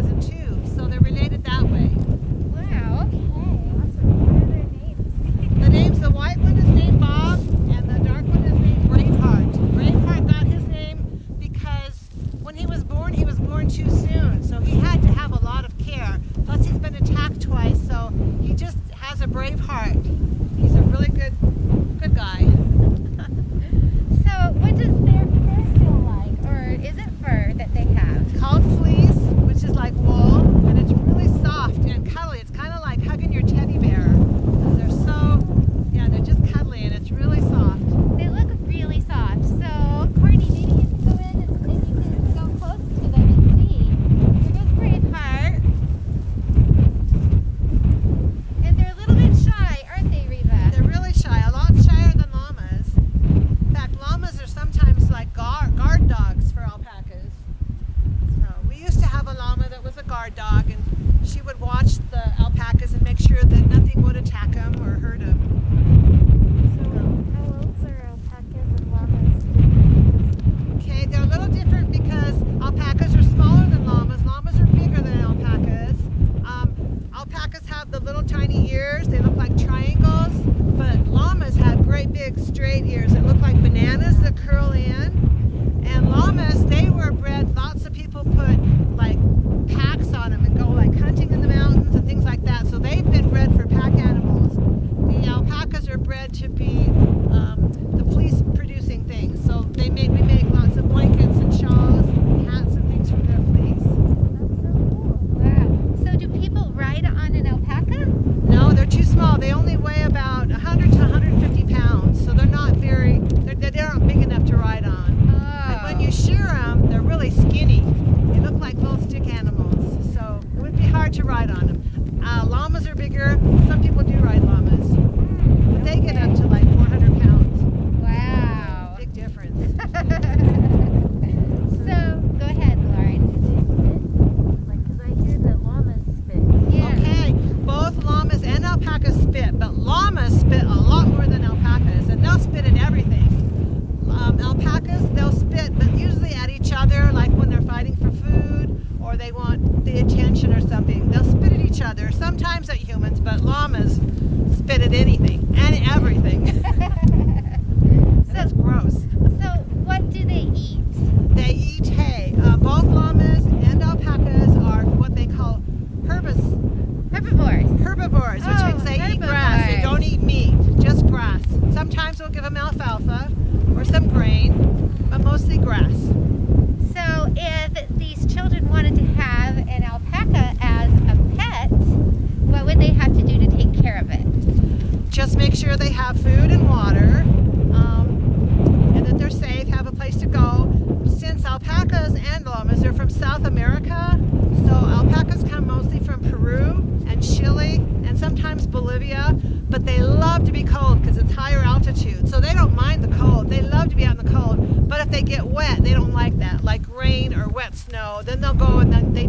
cousin too, so they're related that way. Wow, okay. Awesome. What are their names? The names, the white one is named Bob, and the dark one is named Braveheart. Braveheart got his name because when he was born too soon, so he had to have a lot of care. Plus he's been attacked twice, so he just has a brave heart. He's a really good guy. So what does their fur feel like? Or is it fur that they have? It's called fleece, which is like wool, and it's really soft and cuddly. It's kind of like hugging your teddy bear. They're just cuddly, and it's really soft. They look really soft. So, Courtney, maybe you can go in and you can go close to them and see. Here goes Braveheart. And they're a little bit shy, aren't they, Reva? They're really shy, a lot shyer than llamas. In fact, llamas are sometimes like guard dogs for alpacas. So we used to have a llama that was a guard dog, and she would watch the alpacas and make sure that nothing would attack them or hurt them. How old are alpacas and llamas? Okay, they're a little different because alpacas are smaller than llamas. Llamas are bigger than alpacas. Alpacas have the little tiny ears. They look like triangles, but llamas have great big straight ears that look like bananas that curl in. And llamas, they were bred, lots of people put like packs on them and go like hunting in the mountains and things like that. So they've been bred for pack animals. The alpacas are bred to be the fleece producing things. So we make lots of blankets and shawls and hats and things from their fleece. That's so cool. Wow. So do people ride on an alpaca? No, they're too small. They only weigh about 100 to 150 pounds. So they're not they aren't big enough to ride on. Oh. And when you shear them, they're really skinny. They look like little stick animals. So it would be hard to ride on them. Llamas are bigger. Some people do ride llamas. But they get up to like 400 pounds. Wow. Big difference. So, go ahead, Lauren. Like, because I hear that llamas spit. Yeah. Okay, both llamas and alpacas spit, but llamas spit a lot more than alpacas, and they'll spit at everything. Alpacas, they'll spit, but usually at each other, like when they're fighting for food or they want the attention or something. They'll spit at each other, sometimes at humans, but llamas spit at anything and everything. That's gross. So, what do they eat? They eat hay. Both llamas and alpacas are what they call Herbivores. herbivores, which Oh, means they eat grass. They herbivores. don't eat meat, just grass. Sometimes we'll give them alfalfa or some grain, but mostly grass. So, if these children wanted to have an alpaca as a pet, what would they have to do to take care of it? Just make sure they have food and water, and that they're safe, have a place to go. Since alpacas and llamas are from South America, so alpacas come mostly from Peru and Chile and sometimes Bolivia, but they love to be cold because it's higher altitude. So they don't mind the cold. They love to be out in the cold. But if they get wet, they don't like that, like rain or wet snow. Then they'll go and then they